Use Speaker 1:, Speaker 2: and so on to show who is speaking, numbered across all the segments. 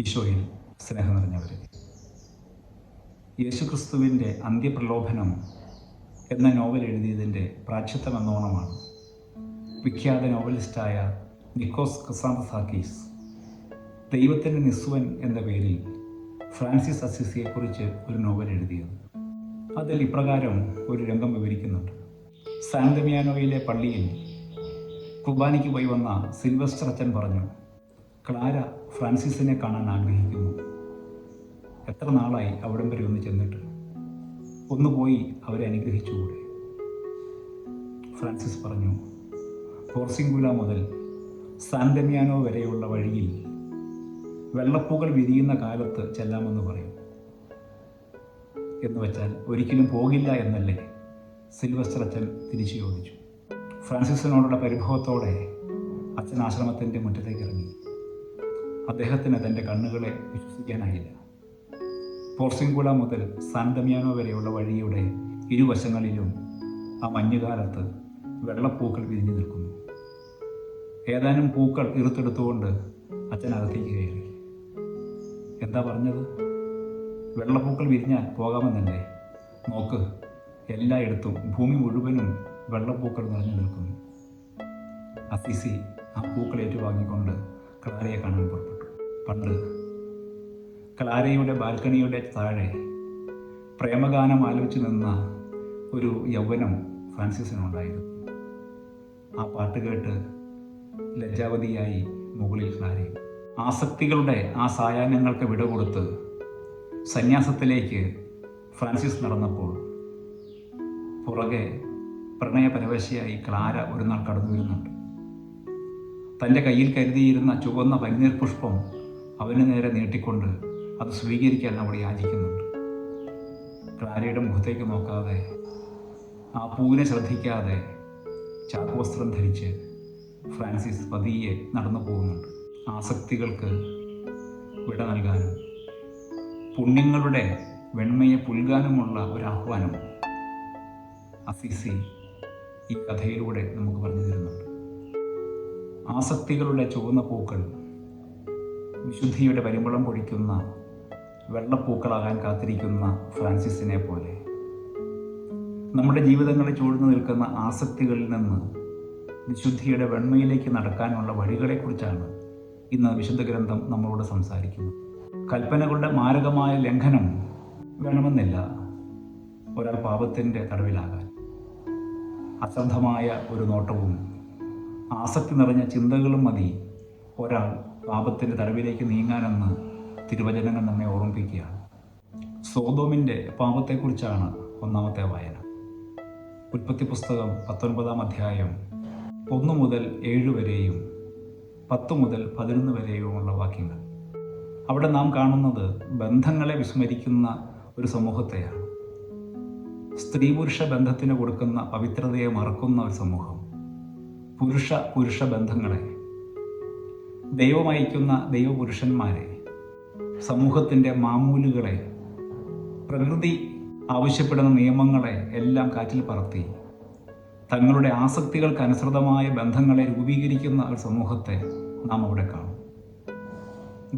Speaker 1: ഈശോയിൽ സ്നേഹം നിറഞ്ഞവരെ, യേശുക്രിസ്തുവിൻ്റെ അന്ത്യപ്രലോഭനം എന്ന നോവൽ എഴുതിയതിൻ്റെ പ്രാച്ഛിത്തമെന്നോണമാണ് വിഖ്യാത നോവലിസ്റ്റായ നിക്കോസ് ക്രിസാന്തസാക്കീസ് ദൈവത്തിൻ്റെ നിസ്വൻ എന്ന പേരിൽ ഫ്രാൻസിസ് അസിസിയെക്കുറിച്ച് ഒരു നോവൽ എഴുതിയത്. അതിൽ ഇപ്രകാരം ഒരു രംഗം വിവരിക്കുന്നുണ്ട്. സാൻ ദമിയാനോയിലെ പള്ളിയിൽ കുർബാനയ്ക്ക് പോയി വന്ന സിൽവസ്റ്റർ അച്ഛൻ പറഞ്ഞു, ക്ലാര ഫ്രാൻസിസിനെ കാണാൻ ആഗ്രഹിക്കുന്നു. എത്ര നാളായി അവിടം വരെ ഒന്ന് ചെന്നിട്ട്, ഒന്ന് പോയി അവരെ അനുഗ്രഹിച്ചുകൂടെ? ഫ്രാൻസിസ് പറഞ്ഞു, പോർസിംഗുല മുതൽ സാൻ ദമിയാനോ വരെയുള്ള വഴിയിൽ വെള്ളപ്പൂക്കൾ വിരിയുന്ന കാലത്ത് ചെല്ലാമെന്ന് പറയും. എന്ന് വെച്ചാൽ ഒരിക്കലും പോകില്ല എന്നല്ലേ? സിൽവസ്റ്റർ അച്ഛൻ തിരിച്ചു ചോദിച്ചു. ഫ്രാൻസിസിനോടുള്ള പരിഭവത്തോടെ അച്ഛൻ ആശ്രമത്തിൻ്റെ മുറ്റത്തേക്ക് ഇറങ്ങി. അദ്ദേഹത്തിന് തൻ്റെ കണ്ണുകളെ വിശ്വസിക്കാനായില്ല. പോർസിംഗുല മുതൽ സാൻ ദമിയാനോ വരെയുള്ള വഴിയുടെ ഇരുവശങ്ങളിലും ആ മഞ്ഞുകാലത്ത് വെള്ളപ്പൂക്കൾ വിരിഞ്ഞു നിൽക്കുന്നു. ഏതാനും പൂക്കൾ ഇറുത്തെടുത്തുകൊണ്ട് അച്ഛൻ അകത്തേക്ക് കയറി. എന്താ പറഞ്ഞത്? വെള്ളപ്പൂക്കൾ വിരിഞ്ഞാൽ പോകാമെന്നല്ലേ? നോക്ക്, എല്ലായിടത്തും ഭൂമി മുഴുവനും വെള്ളപ്പൂക്കൾ നിറഞ്ഞു നിൽക്കുന്നു. അസിസി ആ പൂക്കൾ ഏറ്റുവാങ്ങിക്കൊണ്ട് ക്ലാരയെ കാണാൻ പുറപ്പെട്ടു. പണ്ട് ക്ലാരയുടെ ബാൽക്കണിയുടെ താഴെ പ്രേമഗാനം ആലോചിച്ച് നിന്ന ഒരു യൗവനം ഫ്രാൻസിസിനുണ്ടായിരുന്നു. ആ പാട്ട് കേട്ട് ലജ്ജാവതിയായി മുകളിൽ ക്ലാരയും. ആസക്തികളുടെ ആ സായാഹ്നങ്ങൾക്ക് വിട കൊടുത്ത് സന്യാസത്തിലേക്ക് ഫ്രാൻസിസ് നടന്നപ്പോൾ പുറകെ പ്രണയപരവശയായി ക്ലാര ഒരു നാൾ കടന്നു വരുന്നുണ്ട്. തൻ്റെ കയ്യിൽ കരുതിയിരുന്ന ചുവന്ന പനിനീർ പുഷ്പം അവന് നേരെ നീട്ടിക്കൊണ്ട് അത് സ്വീകരിക്കാൻ അവൾ യാചിക്കുന്നുണ്ട്. ക്ലാരയുടെ മുഖത്തേക്ക് നോക്കാതെ, ആ പൂവിനെ ശ്രദ്ധിക്കാതെ ചാക്കുവസ്ത്രം ധരിച്ച് ഫ്രാൻസിസ് പതിയെ നടന്നു പോകുന്നുണ്ട്. ആസക്തികൾക്ക് വിട നൽകാനും പുണ്യങ്ങളുടെ വെണ്മയെ പുൽകാനുമുള്ള ഒരാഹ്വാനം അസിസി ഈ കഥയിലൂടെ നമുക്ക് പറഞ്ഞു തരുന്നുണ്ട്. ആസക്തികളുടെ ചുവന്ന പൂക്കൾ വിശുദ്ധിയുടെ പരിമളം പൊഴിക്കുന്ന വെള്ളപ്പൂക്കളാകാൻ കാത്തിരിക്കുന്ന ഫ്രാൻസിസിനെ പോലെ നമ്മുടെ ജീവിതങ്ങളിൽ ചൂഴ്ന്നു നിൽക്കുന്ന ആസക്തികളിൽ നിന്ന് വിശുദ്ധിയുടെ വെണ്മയിലേക്ക് നടക്കാനുള്ള വഴികളെക്കുറിച്ചാണ് ഇന്ന് വിശുദ്ധ ഗ്രന്ഥം നമ്മളോട് സംസാരിക്കുന്നത്. കൽപ്പനകളുടെ മാരകമായ ലംഘനം വേണമെന്നില്ല ഒരാൾ പാപത്തിൻ്റെ തടവിലാകാൻ. അശ്രദ്ധമായ ഒരു നോട്ടവും ആസക്തി നിറഞ്ഞ ചിന്തകളും മതി ഒരാൾ പാപത്തിൻ്റെ തടവിലേക്ക് നീങ്ങാനെന്ന് തിരുവചനങ്ങൾ നമ്മെ ഓർമ്മിപ്പിക്കുകയാണ്. സോദോമിൻ്റെ പാപത്തെക്കുറിച്ചാണ് ഒന്നാമത്തെ വായന. ഉൽപ്പത്തി പുസ്തകം 19-ാം അധ്യായം 1 മുതൽ 7 വരെയും 10 മുതൽ 11 വരെയുമുള്ള വാക്യങ്ങൾ. അവിടെ നാം കാണുന്നത് ബന്ധങ്ങളെ വിസ്മരിക്കുന്ന ഒരു സമൂഹത്തെയാണ്. സ്ത്രീ പുരുഷ ബന്ധത്തിന് കൊടുക്കുന്ന പവിത്രതയെ മറക്കുന്ന ഒരു സമൂഹം. പുരുഷ ബന്ധങ്ങളെ, ദൈവമയക്കുന്ന ദൈവപുരുഷന്മാരെ, സമൂഹത്തിൻ്റെ മാമൂലുകളെ, പ്രകൃതി ആവശ്യപ്പെടുന്ന നിയമങ്ങളെ എല്ലാം കാറ്റിൽ പറത്തി തങ്ങളുടെ ആസക്തികൾക്ക് അനുസൃതമായ ബന്ധങ്ങളെ രൂപീകരിക്കുന്ന ഒരു സമൂഹത്തെ നാം അവിടെ കാണും.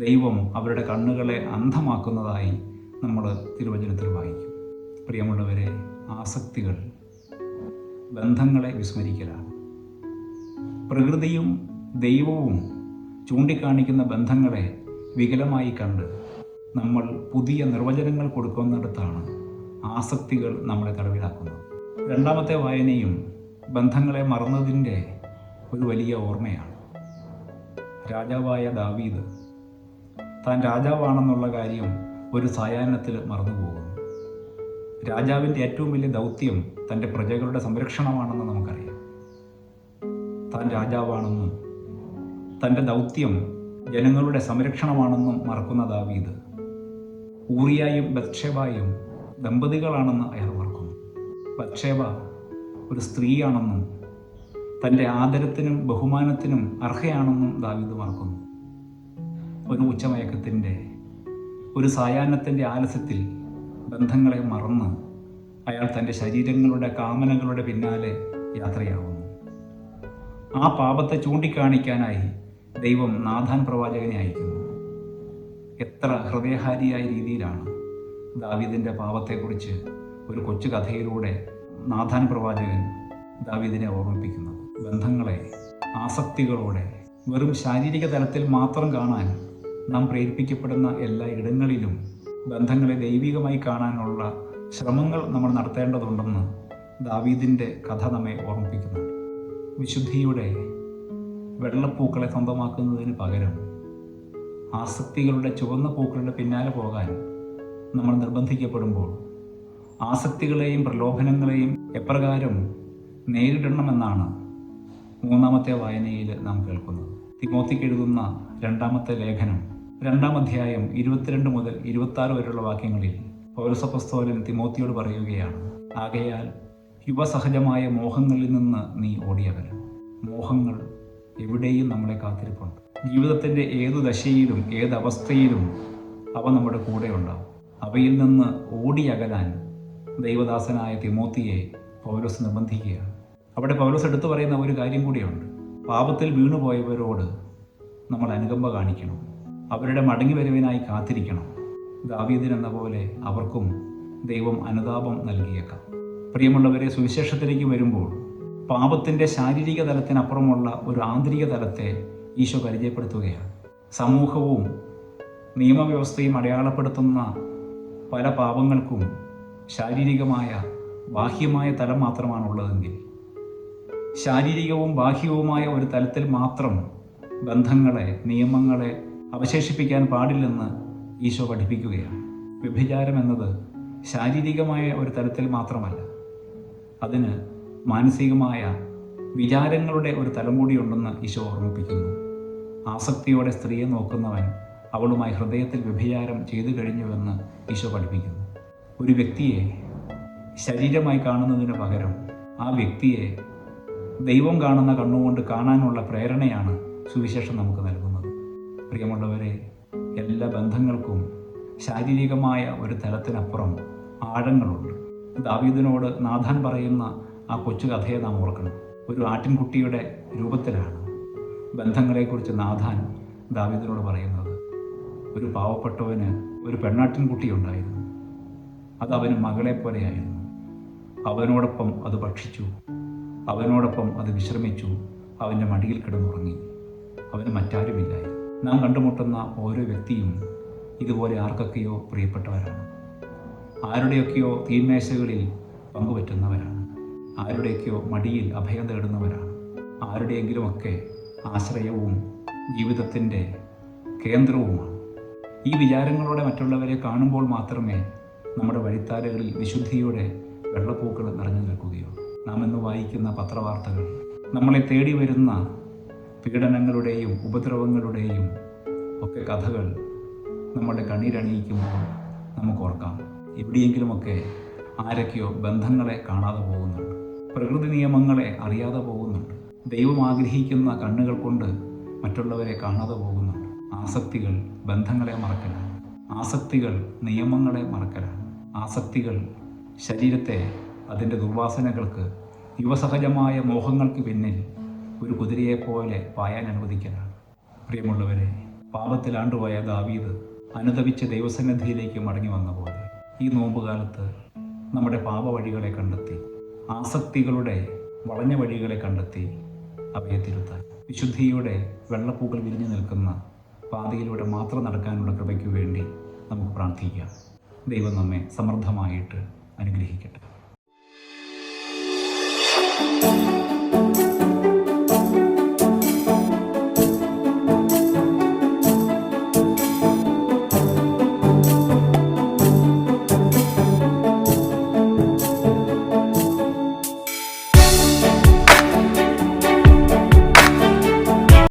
Speaker 1: ദൈവം അവരുടെ കണ്ണുകളെ അന്ധമാക്കുന്നതായി നമ്മൾ തിരുവചനത്തിൽ വായിക്കും. പ്രിയമുള്ളവരെ, ആസക്തികൾ ബന്ധങ്ങളെ വിസ്മരിക്കലാണ്. പ്രകൃതിയും ദൈവവും ചൂണ്ടിക്കാണിക്കുന്ന ബന്ധങ്ങളെ വികലമായി കണ്ട് നമ്മൾ പുതിയ നിർവചനങ്ങൾ കൊടുക്കുന്നിടത്താണ് ആസക്തികൾ നമ്മളെ തടവിലാക്കുന്നത്. രണ്ടാമത്തെ വായനയും ബന്ധങ്ങളെ മറന്നതിൻ്റെ ഒരു വലിയ ഓർമ്മയാണ്. രാജാവായ ദാവീദ് താൻ രാജാവാണെന്നുള്ള കാര്യം ഒരു സായാഹ്നത്തിൽ മറന്നുപോകുന്നു. രാജാവിൻ്റെ ഏറ്റവും വലിയ ദൗത്യം തൻ്റെ പ്രജകളുടെ സംരക്ഷണമാണെന്ന് നമുക്കറിയാം. താൻ രാജാവാണെന്നും തൻ്റെ ദൗത്യം ജനങ്ങളുടെ സംരക്ഷണമാണെന്നും മറക്കുന്ന ദാവീദ് ഊറിയായും ബത്ശേബായും ദമ്പതികളാണെന്ന് അയാൾ മറക്കുന്നു. ബത്ശേബ ഒരു സ്ത്രീയാണെന്നും തൻ്റെ ആദരത്തിനും ബഹുമാനത്തിനും അർഹയാണെന്നും ദാവീദ് മറക്കുന്നു. ഒരു ഉച്ചമയക്കത്തിൻ്റെ, ഒരു സായാഹ്നത്തിൻ്റെ ആലസ്യത്തിൽ ബന്ധങ്ങളെ മറന്ന് അയാൾ തൻ്റെ ശരീരങ്ങളുടെ കാമനകളുടെ പിന്നാലെ യാത്രയാവുന്നു. ആ പാപത്തെ ചൂണ്ടിക്കാണിക്കാനായി ദൈവം നാഥാൻ പ്രവാചകനെ അയക്കുന്നു. എത്ര ഹൃദയഹാരിയായ രീതിയിലാണ് ദാവീദിൻ്റെ പാപത്തെക്കുറിച്ച് ഒരു കൊച്ചു കഥയിലൂടെ നാഥാൻ പ്രവാചകൻ ദാവീദിനെ ഓർമ്മിപ്പിക്കുന്നത്. ബന്ധങ്ങളെ ആസക്തികളോടെ വെറും ശാരീരിക തലത്തിൽ മാത്രം കാണാൻ നാം പ്രേരിപ്പിക്കപ്പെടുന്ന എല്ലാ ഇടങ്ങളിലും ബന്ധങ്ങളെ ദൈവികമായി കാണാനുള്ള ശ്രമങ്ങൾ നമ്മൾ നടത്തേണ്ടതുണ്ടെന്ന് ദാവീദിൻ്റെ കഥ നമ്മെ ഓർമ്മിപ്പിക്കുന്നുണ്ട്. വിശുദ്ധിയുടെ വെള്ളപ്പൂക്കളെ സ്വന്തമാക്കുന്നതിന് പകരം ആസക്തികളുടെ ചുവന്ന പൂക്കളുടെ പിന്നാലെ പോകാൻ നമ്മൾ നിർബന്ധിക്കപ്പെടുമ്പോൾ ആസക്തികളെയും പ്രലോഭനങ്ങളെയും എപ്രകാരം നേരിടണമെന്നാണ് മൂന്നാമത്തെ വായനയിൽ നാം കേൾക്കുന്നത്. തിമോത്തിക്ക് എഴുതുന്ന രണ്ടാമത്തെ ലേഖനം 2-ാം അധ്യായം 22 മുതൽ 26 വരെയുള്ള വാക്യങ്ങളിൽ പൗലോസപ്പോസ്തലൻ തിമോത്തിയോട് പറയുകയാണ്, ആകയാൽ യുവസഹജമായ മോഹങ്ങളിൽ നിന്ന് നീ ഓടിയകലും. മോഹങ്ങൾ എവിടെയും നമ്മളെ കാത്തിരിപ്പുണ്ട്. ജീവിതത്തിൻ്റെ ഏതു ദശയിലും ഏതവസ്ഥയിലും അവ നമ്മുടെ കൂടെ ഉണ്ടാവും. അവയിൽ നിന്ന് ഓടിയകലാൻ ദൈവദാസനായ തിമോത്തിയെ പൗലോസ് നിർബന്ധിക്കുകയാണ്. അവിടെ പൗലോസ് എടുത്തു പറയുന്ന ഒരു കാര്യം കൂടിയുണ്ട്. പാപത്തിൽ വീണുപോയവരോട് നമ്മൾ അനുകമ്പ കാണിക്കണം, അവരുടെ മടങ്ങിവരവിനായി കാത്തിരിക്കണം. ദാവീദിനെന്ന പോലെ അവർക്കും ദൈവം അനുതാപം നൽകിയേക്കാം. പ്രിയമുള്ളവരെ, സുവിശേഷത്തിലേക്ക് വരുമ്പോൾ പാപത്തിൻ്റെ ശാരീരിക തലത്തിനപ്പുറമുള്ള ഒരു ആന്തരിക തലത്തെ ഈശോ പരിചയപ്പെടുത്തുകയാണ്. സമൂഹവും നിയമവ്യവസ്ഥയും അടയാളപ്പെടുത്തുന്ന പല പാപങ്ങൾക്കും ശാരീരികമായ ബാഹ്യമായ തലം മാത്രമാണുള്ളതെങ്കിൽ ശാരീരികവും ബാഹ്യവുമായ ഒരു തലത്തിൽ മാത്രം ബന്ധങ്ങളെ, നിയമങ്ങളെ അവശേഷിപ്പിക്കാൻ പാടില്ലെന്ന് ഈശോ പഠിപ്പിക്കുകയാണ്. വ്യഭിചാരം എന്നത് ശാരീരികമായ ഒരു തലത്തിൽ മാത്രമല്ല, അതിന് മാനസികമായ വിചാരങ്ങളുടെ ഒരു തലം കൂടിയുണ്ടെന്ന് ഈശോ ഓർമ്മിപ്പിക്കുന്നു. ആസക്തിയോടെ സ്ത്രീയെ നോക്കുന്നവൻ അവളുമായി ഹൃദയത്തിൽ വ്യഭിചാരം ചെയ്തു കഴിഞ്ഞുവെന്ന് ഈശോ പഠിപ്പിക്കുന്നു. ഒരു വ്യക്തിയെ ശരീരമായി കാണുന്നതിന് പകരം ആ വ്യക്തിയെ ദൈവം കാണുന്ന കണ്ണുകൊണ്ട് കാണാനുള്ള പ്രേരണയാണ് സുവിശേഷം നമുക്ക് നൽകുന്നത്. പ്രിയമുള്ളവരെ, എല്ലാ ബന്ധങ്ങൾക്കും ശാരീരികമായ ഒരു തലത്തിനപ്പുറം ആഴങ്ങളുണ്ട്. ദാവീദിനോട് നാഥാൻ പറയുന്ന ആ കൊച്ചു കഥയെ നാം ഓർക്കണം. ഒരു ആട്ടിൻകുട്ടിയുടെ രൂപത്തിലാണ് ബന്ധങ്ങളെക്കുറിച്ച് നാഥാൻ ദാവീദിനോട് പറയുന്നത്. ഒരു പാവപ്പെട്ടവന് ഒരു പെണ്ണാട്ടിൻകുട്ടി ഉണ്ടായിരുന്നു. അത് അവന് മകളെപ്പോലെയായിരുന്നു. അവനോടൊപ്പം അത് ഭക്ഷിച്ചു, അവനോടൊപ്പം അത് വിശ്രമിച്ചു, അവൻ്റെ മടിയിൽ കിടന്നുറങ്ങി. അവന് മറ്റാരുമില്ലായിരുന്നു. നാം കണ്ടുമുട്ടുന്ന ഓരോ വ്യക്തിയും ഇതുപോലെ ആർക്കൊക്കെയോ പ്രിയപ്പെട്ടവരാണ്. ആരുടെയൊക്കെയോ തീന്മേശകളിൽ പങ്കുപറ്റുന്നവരാണ്. ആരുടെയൊക്കെയോ മടിയിൽ അഭയം തേടുന്നവരാണ്. ആരുടെയെങ്കിലുമൊക്കെ ആശ്രയവും ജീവിതത്തിൻ്റെ കേന്ദ്രവുമാണ്. ഈ വിചാരങ്ങളോടെ മറ്റുള്ളവരെ കാണുമ്പോൾ മാത്രമേ നമ്മുടെ വഴിത്താരകളിൽ വിശുദ്ധിയുടെ വെള്ളപ്പൂക്കൾ നിറഞ്ഞു നിൽക്കുകയുള്ളൂ. നാം ഇന്ന് വായിക്കുന്ന പത്രവാർത്തകൾ, നമ്മളെ തേടി വരുന്ന പീഡനങ്ങളുടെയും ഉപദ്രവങ്ങളുടെയും ഒക്കെ കഥകൾ നമ്മുടെ കണ്ണീരണിയിക്കുമ്പോൾ നമുക്ക് ഓർക്കാം, എവിടെയെങ്കിലുമൊക്കെ ആരൊക്കെയോ ബന്ധങ്ങളെ കാണാതെ പോകുന്നുണ്ട്, പ്രകൃതി നിയമങ്ങളെ അറിയാതെ പോകുന്നുണ്ട്, ദൈവം ആഗ്രഹിക്കുന്ന കണ്ണുകൾ കൊണ്ട് മറ്റുള്ളവരെ കാണാതെ പോകുന്നുണ്ട്. ആസക്തികൾ ബന്ധങ്ങളെ മറക്കലാണ്. ആസക്തികൾ നിയമങ്ങളെ മറക്കലാണ്. ആസക്തികൾ ശരീരത്തെ അതിൻ്റെ ദുർവാസനകൾക്ക്, യുവസഹജമായ മോഹങ്ങൾക്ക് പിന്നിൽ ഒരു കുതിരയെപ്പോലെ പായാൻ അനുവദിക്കലാണ്. പ്രിയമുള്ളവരെ, പാപത്തിലാണ്ടുപോയ ദാവീദ് അനുതപിച്ച് ദൈവസന്നിധിയിലേക്ക് മടങ്ങി വന്ന പോലെ ഈ നോമ്പുകാലത്ത് നമ്മുടെ പാപവഴികളെ കണ്ടെത്തി, ആസക്തികളുടെ വളഞ്ഞ വഴികളെ കണ്ടെത്തി അവയെ തിരുത്താൻ വിശുദ്ധിയുടെ വെള്ളപ്പൂക്കൾ വിരിഞ്ഞു നിൽക്കുന്ന പാതയിലൂടെ മാത്രം നടക്കാനുള്ള കൃപയ്ക്ക് വേണ്ടി നമുക്ക് പ്രാർത്ഥിക്കാം. ദൈവം നമ്മെ സമൃദ്ധമായിട്ട് അനുഗ്രഹിക്കട്ടെ.